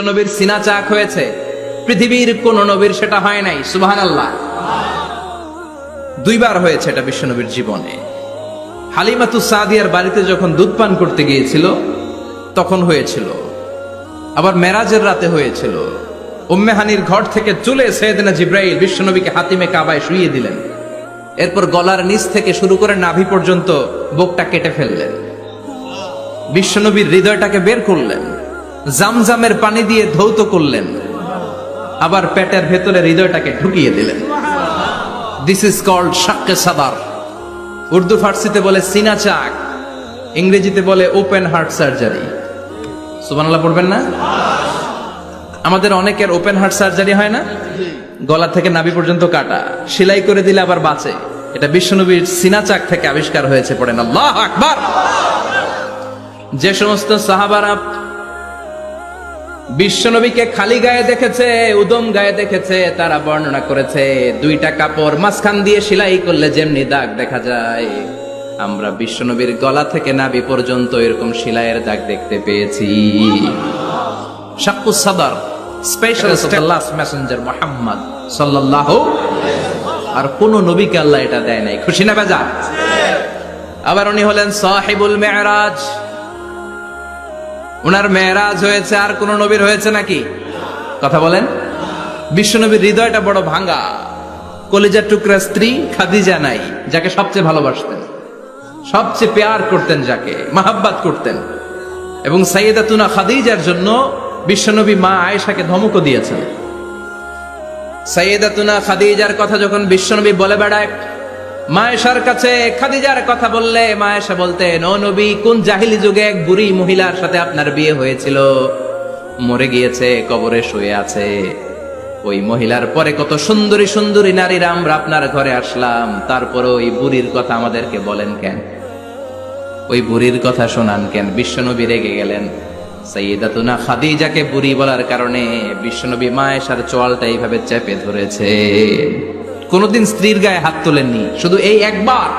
নবীর সিনা চাক হয়েছে, পৃথিবীর কোন নবীর সেটা হয় নাই। সুবহানাল্লাহ। দুইবার হয়েছে এটা বিশ্বনবীর জীবনে। হালিমাতুস সাদিয়ার বাড়িতে যখন দুধ পান করতে গিয়েছিল তখন হয়েছিল, আবার মেরাজের রাতে হয়েছিল। উম্মে হানির ঘর থেকে চলে সাইয়েদনা জিবরাইল বিশ্বনবীকে হাতিমে কাবায় শুইয়ে দিলেন। এরপর গলার নিচ থেকে শুরু করে নাভি পর্যন্ত বুকটা কেটে ফেললেন, বিশ্বনবীর হৃদয়টাকে বের করলেন, জামজামের পানি দিয়ে ধৌত করলেন, আবার পেটের ভেতরে হৃদয়টাকে ঢুকিয়ে দিলেন। দিস ইজ কল্ড শাক্কে সাদার। উর্দু ফার্সিতে বলে সিনা চাক, ইংরেজিতে বলে ওপেন হার্ট সার্জারি। সুবহানাল্লাহ পড়বেন না? আমাদের অনেকের ওপেন হার্ট সার্জারি হয় না, গলা থেকে নাভি পর্যন্ত কাটা, সেলাই করে দিলে আবার বাঁচে। এটা বিশ্বনবীর সিনা চাক থেকে আবিষ্কার হয়েছে। পড়েন আল্লাহু আকবার। যে সমস্ত সাহাবারা বিশ্বনবীকে খালি গায়ে দেখেছে, উদম গায়ে দেখেছে, তারা বর্ণনা করেছে দুইটা কাপড় মাঝখান দিয়ে সেলাই করলে যেমনি দাগ দেখা যায়, আমরা বিশ্বনবীর গলা থেকে নাভি পর্যন্ত এরকম সেলাইয়ের দাগ দেখতে পেয়েছি। শাক্কুস সাদর, স্পেশাল লাস্ট মেসেঞ্জার মুহাম্মদ সাল্লাল্লাহু। আর কোন নবীকে আল্লাহ এটা দেয় নাই। খুশি না বেজা? আবার উনি হলেন সাহিবুল মেরাজ। উনার মেরাজ হয়েছে, আর কোন নবীর হয়েছে নাকি? কথা বলেন। বিশ্বনবীর হৃদয়টা বড় ভাঙা, কলিজার টুকরা স্ত্রী খাদিজা নাই, যাকে সবচেয়ে ভালোবাসতেন, সবচেয়ে প্যার করতেন, যাকে মাহাব্বাত করতেন। এবং সাইয়েদাতুনা খাদিজার জন্য বিশ্বনবী মা আয়েশাকে ধমকও দিয়েছেন। সাইয়েদাতুনা খাদিজার কথা যখন বিশ্বনবী বলে বেড়ায় মা আয়েশার কাছে, খাদিজার কথা বললে মা আয়েশা বলতেন, ও নবী, কোন জাহিলি যুগে এক বুড়ি মহিলার সাথে আপনার বিয়ে হয়েছিল, মরে গিয়েছে, কবরে শুয়ে আছে। ওই মহিলার পরে কত সুন্দরী সুন্দরী নারীরা আমরা আপনার ঘরে আসলাম, তারপরে ওই বুড়ির কথা আমাদেরকে বলেন কেন? ওই বুড়ির কথা শোনান কেন? বিশ্বনবী রেগে গেলেন। সাইয়েদাতুনা খাদিজাকে বুড়ি বলার কারণে বিশ্বনবী মা আয়েশার চোয়ালটা এইভাবে চেপে ধরেছে। কোনদিন স্ত্রীর গায়ে হাত তোলেননি, শুধু এই একবার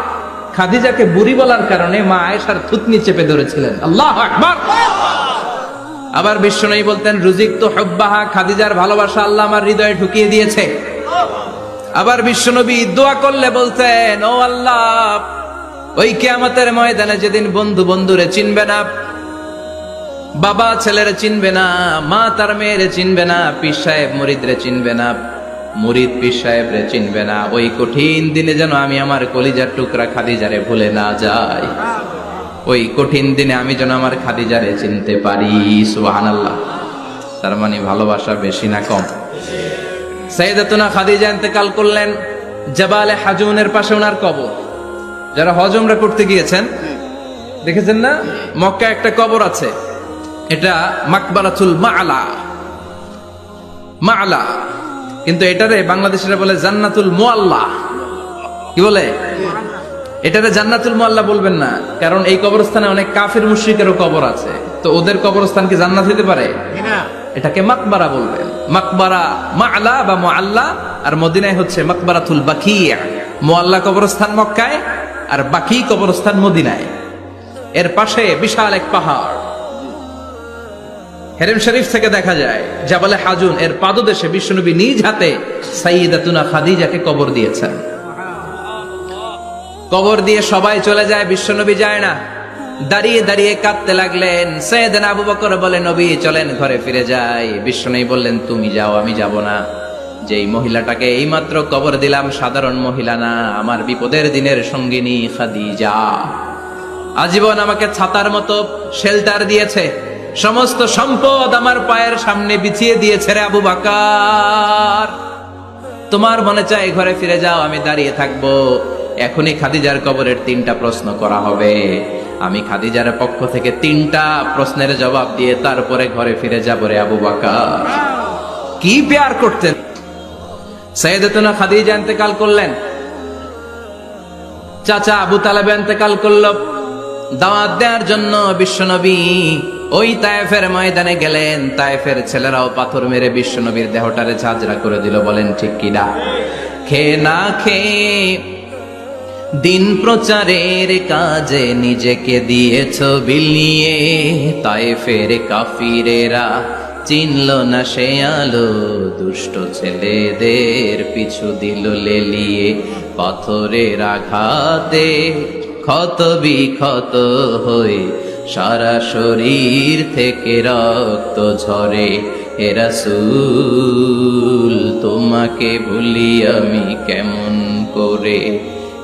খাদিজাকে বুড়ি বলার কারণে মা আয়েশার থুতনি চেপে ধরেছিলেন। আল্লাহু আকবার। আবার বিশ্বনবী বলতেন, রুজিকতু হুব্বাহা, খাদিজার ভালোবাসা আল্লাহ আমার হৃদয়ে ঢুকিয়ে দিয়েছে। আবার বিশ্বনবী দোয়া করলে বলতেন, ও আল্লাহ, ওই কিয়ামতের ময়দানে যেদিন বন্ধু বন্ধুরে চিনবে না, বাবা ছেলেরে চিনবে না, মা তার মেয়েরে চিনবে না, পীর সাহেব মুরিদরে চিনবে না, মুরিদ পীর সাহেবরে চিনবে না, ওই কঠিন দিনে যেন আমি আমার কলিজার টুকরা খাদিজারে ভুলে না যাই। ওই কঠিন দিনে আমি যেন আমার খাদিজারে চিনতে পারি। সুবহানাল্লাহ। তার মানে ভালোবাসা বেশি না কম? সাইয়েদাতুনা খাদিজা ইন্তেকাল করলেন জাবালে হাজুনের পাশে ওনার কবর। যারা হজ উমরা করতে গিয়েছেন দেখেছেন না, মক্কায় একটা কবর আছে, এটা মাকবারাতুল মা'লা। মা'লা, কিন্তু এটারে বাংলাদেশিরা বলে জান্নাতুল মুআল্লা। কি বলে? এটারে জান্নাতুল মুআল্লা বলবেন না, কারণ এই কবরস্থানে অনেক কাফির মুশরিকেরও কবর আছে, তো ওদের কবরস্থান কি জান্নাত হতে পারে? এটাকে মাকবারা বলবেন। মাকবারা মা'লা বা মুআল্লা, আর মদিনায় হচ্ছে মাকবারাতুল বাকিয়া। মুআল্লা কবরস্থান মক্কায়, আর বাকি কবরস্থান মদিনায়। এর পাশে বিশাল এক পাহাড়, হেরেম শরীফ থেকে দেখা যায় জাবালে হাজুন, এর পাদদেশে বিশ্বনবী নিজ হাতে সাইয়েদাতুনা খাদিজাকে কবর দিয়েছেন। কবর দিয়ে সবাই চলে যায়, বিশ্বনবী যায় না। দাঁড়িয়ে দাঁড়িয়ে কাঁদতে লাগলেন। সাইয়েদনা আবু বকর বলে, নবী চলেন ঘরে ফিরে যাই। বিশ্বনবী বললেন, তুমি যাও, আমি যাব না। যেই মহিলাটাকে এইমাত্র কবর দিলাম সাধারণ মহিলা না, আমার বিপদের দিনের সঙ্গিনী খাদিজা। আজীবন আমাকে ছাতার মতো শেল্টার দিয়েছে, সমস্ত সম্পদ আমার পায়ের সামনে বিছিয়ে দিয়েছে রে আবু বকর। তোমার মনে চাই ঘরে ফিরে যাও, আমি দাঁড়িয়ে থাকবো। এখনই খাদিজার কবরের 3টা প্রশ্ন করা হবে। আমি খাদিজার পক্ষ থেকে 3টা প্রশ্নের জবাব দিয়ে তারপরে ঘরে ফিরে যাব রে আবু বকর। কি প্যার করতেন! সাইয়েদাতুনা খাদিজা ইন্তেকাল করলেন, চাচা আবু তালেব ইন্তেকাল করল। দাওয়াত দেওয়ার জন্য বিশ্বনবী ওই তায়েফের ময়দানে গেলেন। তায়েফের ছেলেরাও পাথর মেরে বিশ্বনবীর দেহটারে ঝাঁঝরা করে দিল। বলেন ঠিক কিনা? খেয়ে না খেয়ে দিন প্রচারের কাজে নিজেকে দিয়েছ বিলিয়ে, তায়েফের কাফিরেরা চিনল না সে আলো, দুষ্ট ছেলেদের পিছু দিল লেলিয়ে, পাথরের আঘাতে ক্ষত বিক্ষত হয়ে সারা শরীর থেকে রক্ত ঝরে। হে রাসূল তোমাকে ভুলি আমি কেমন করে,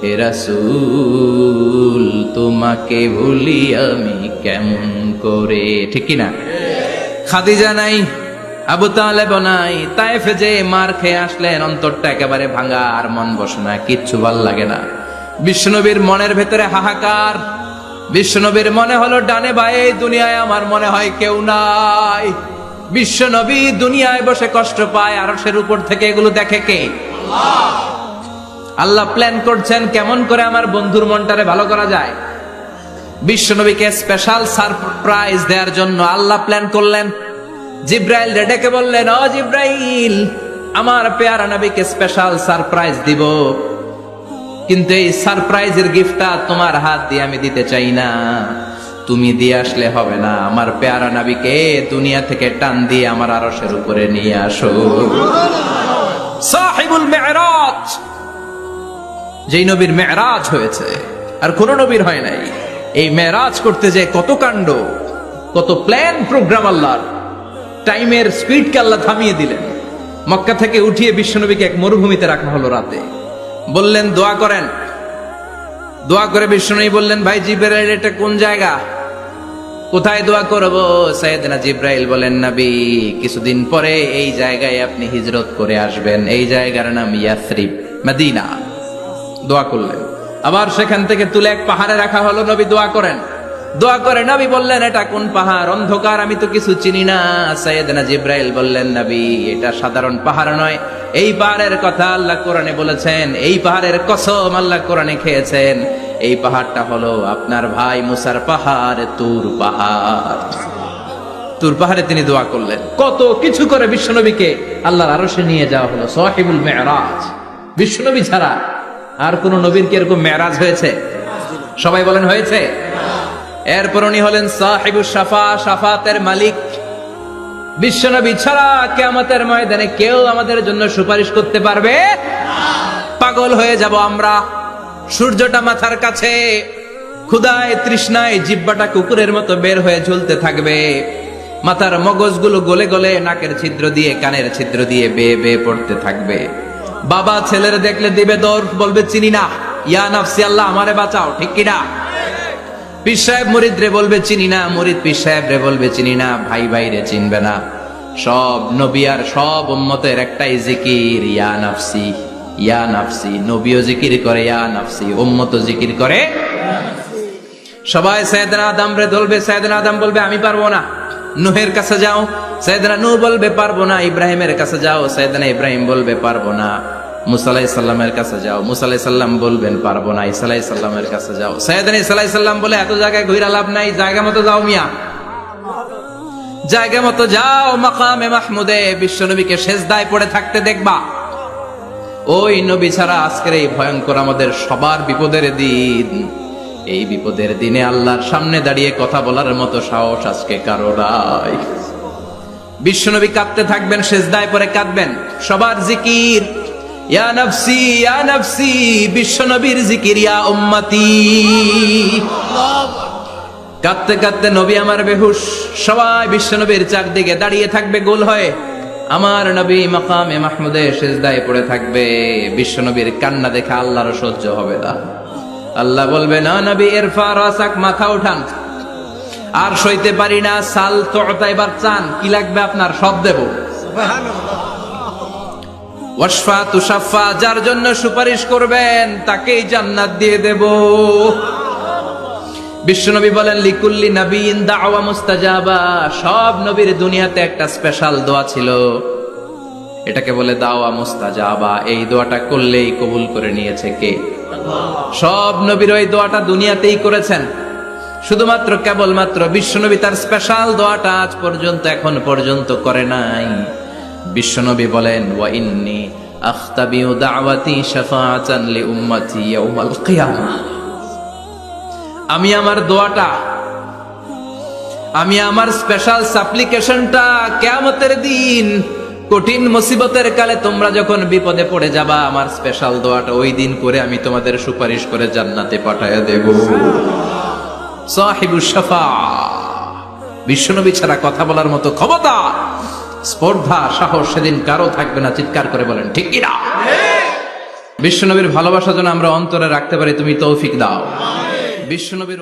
হে রাসূল তোমাকে ভুলি আমি কেমন করে। ঠিক কি না? খাদিজা নাই, আবু তালেব নাই, তায়েফে যে মার খেয়ে আসলেন, অন্তরটা একেবারে ভাঙা, আর মন বসে না, কিচ্ছু ভাল লাগে না। বিশ্বনবীর মনের ভেতরে হাহাকার। বিশ্বনবীর মনে হলো ডানে বায়ে দুনিয়ায় আমার মনে হয় কেউ নাই। বিশ্বনবী দুনিয়ায় বসে কষ্ট পায়, আরশের উপর থেকে এগুলো দেখে কে? আল্লাহ প্ল্যান করছেন কেমন করে আমার বন্ধুর মনটারে ভালো করা যায়। বিশ্বনবীকে স্পেশাল সারপ্রাইজ দেওয়ার জন্য আল্লাহ প্ল্যান করলেন। জিব্রাইল ডেকে বললেন, ও জিব্রাইল, আমার পেয়ারা নবীকে স্পেশাল সারপ্রাইজ দিব, কিন্তু এই সারপ্রাইজের গিফটটা তোমার হাত দিয়ে আমি দিতে চাই না, তুমি দিয়ে আসলে হবে না। আমার পেয়ারা নবীকে দুনিয়া থেকে টান দিয়ে আমার আরশের উপরে নিয়ে আসো। সাহিবুল মেরাজ, যেই নবীর মেরাজ হয়েছে আর কোন নবীর হয় নাই, এই মেরাজ করতে যে কত কাণ্ড, কত প্ল্যান প্রোগ্রাম আল্লাহর। টাইমের স্পিডকে আল্লাহ থামিয়ে দিলেন। মক্কা থেকে উঠিয়ে বিশ্বনবীকে এক মরুভূমিতে রাখা হলো রাতে। বললেন দোয়া করেন। দোয়া করে বিশ্বনবী বললেন, ভাই জিব্রাইল, এটা কোন জায়গা, কোথায় দোয়া করব? সাইয়েদনা জিব্রাইল বলেন, নবী, কিছুদিন পরে এই জায়গায় আপনি হিজরত করে আসবেন, এই জায়গার নাম ইয়াসরিব, মদিনা। দোয়া করলেন। আবার সেখান থেকে তুলে এক পাহাড়ে রাখা হলো, নবী দোয়া করেন। দোয়া করে নবী বললেন, এটা কোন পাহাড়? অন্ধকার, আমি তো কিছু চিনি না। সাইয়েদনা জিব্রাইল বললেন, নবী, এটা সাধারণ পাহাড় নয়, এই পাহাড়ের কথা আল্লাহ কোরআনে বলেছেন, এই পাহাড়ের কসম আল্লাহ কোরআনে খেয়েছেন। এই পাহাড়টা হলো আপনার ভাই মুসার পাহাড়, তুর পাহাড়। তুর পাহাড়ে তিনি দোয়া করলেন। কত কিছু করে বিশ্বনবীকে আল্লাহর আরশে নিয়ে যাওয়া হলো। সাহিবুল মেরাজ। বিশ্বনবী ছাড়া আর কোন নবীর কি এরকম মেরাজ হয়েছে? সবাই বলেন হয়েছে। এরপর উনি হলেন সাহিবুস শাফা, শাফাতের মালিক। বিশ্বনবী ছাড়া কিয়ামতের ময়দানে কেউ আমাদের জন্য সুপারিশ করতে পারবে না। পাগল হয়ে যাব আমরা। সূর্যটা মাথার কাছে, ক্ষুধায় তৃষ্ণায় জিহ্বাটা কুকুরের মতো বের হয়ে ঝুলতে থাকবে। মাথার মগজগুলো গলে গলে নাকের ছিদ্র দিয়ে, কানের ছিদ্র দিয়ে বেয়ে বেয়ে পড়তে থাকবে। বাবা ছেলের দেখলে দিবে দৌড়, বলবে চিনি না, ইয়া নাফসি, আল্লাহ আমারে বাঁচাও। ঠিক কিনা? পীর সাহেব মুরিদ রে বলবে চিনি না, মুরিদ পীর সাহেব রে বলবে চিনি না, ভাই ভাই রে চিনবে না। সব নবী আর সব উম্মতের একটাই জিকির, ইয়া নাফসি, ইয়া নাফসি। নবীও জিকির করে ইয়া নাফসি, উম্মতও জিকির করে। সবাই সাইয়েদনা আদম রে ধরবে, সাইয়েদনা আদম বলবে আমি পারবো না। নূহের কাছে যাও, সাইয়েদনা নূহ বলবে পারবো না। ইব্রাহিমের কাছে যাও, সাইয়েদনা ইব্রাহিম বলবে পারবো না। মুসা আলাইহিস সালামের কাছে যাও, মুসা আলাইহিস সালাম বলবেন পারবো না। ঈসা আলাইহিস সালামের কাছে যাও, সাইয়েদনা ঈসা আলাইহিস সালাম বলে এত জায়গায় ঘুরে লাভ নাই, জায়গা মতো যাও মিয়া, জায়গা মতো যাও। মাকামে মাহমুদে বিশ্বনবীকে সেজদায় পড়ে থাকতে দেখবা। ওই নবী ছাড়া আজকের এই ভয়ঙ্কর আমাদের সবার বিপদের দিন। এই বিপদের দিনে আল্লাহর সামনে দাঁড়িয়ে কথা বলার মতো সাহস আজকে কারো নাই। বিশ্বনবী কাঁদতে থাকবেন, সেজদায় পড়ে কাঁদবেন। সবার জিকির ইয়া নাফসি, ইয়া নাফসি। বিশ্বনবীর জিকির ইয়া উম্মতি। কাঁদতে কাঁদতে নবী আমার বেহুশ। সবাই বিশ্বনবীর চারদিকে দাঁড়িয়ে থাকবে গোল হয়ে। আমার নবী মাকামে মাহমুদে সেজদায় পড়ে থাকবে। বিশ্বনবীর কান্না দেখে আল্লাহর সহ্য হবে না। আল্লাহ বলবে, না নবী, ইরফা রাসাক, মাথা উঠান, আর সইতে পারি না। সাল তোতা, এবার চান, কি লাগবে আপনার, সব দেব। ওয়াশফা তুশাফা, যার জন্য সুপারিশ করবেন তাকেই জান্নাত দিয়ে দেব। বিশ্বনবী বলেন, লিকুল্লি নবিয়্যিন দাওয়া মুস্তাজাবা। সব নবীর দুনিয়াতে একটা স্পেশাল দোয়া ছিল, এটাকে বলে দাওয়া মুস্তাজাবা। এই দোয়াটা করলেই কবুল করে নিয়েছে কে? সব নবীর ওই দোয়াটা দুনিয়াতেই করেছেন। শুধুমাত্র কেবলমাত্র বিশ্বনবী তার স্পেশাল দোয়াটা আজ পর্যন্ত, এখন পর্যন্ত করে নাই। বিশ্বনবী বলেন, ওয়া ইন্নী আখতাবিউ দাওয়াতি শাফাআতান লি উম্মতি ইয়াউমাল কিয়ামাহ। আমি আমার দোয়াটা আমি আমার স্পেশাল সাপ্লিকেশনটা কিয়ামতের দিন কঠিন মুসিবতের কালে তোমরা যখন বিপদে পড়ে যাবা, আমার স্পেশাল দোয়াটা ওই দিন করে আমি তোমাদের সুপারিশ করে জান্নাতে পাঠায়া দেব। সাহিবুশ শাফাআহ, বিশ্বনবী ছাড়া কথা বলার মতো ক্ষমতা, স্পর্ধা, সাহস সেদিন কারো থাকবে না। চিৎকার করে বলেন ঠিক কিনা? বিশ্বনবীর ভালোবাসা যেন আমরা অন্তরে রাখতে পারি, তুমি তৌফিক দাও। বিশ্বনবীর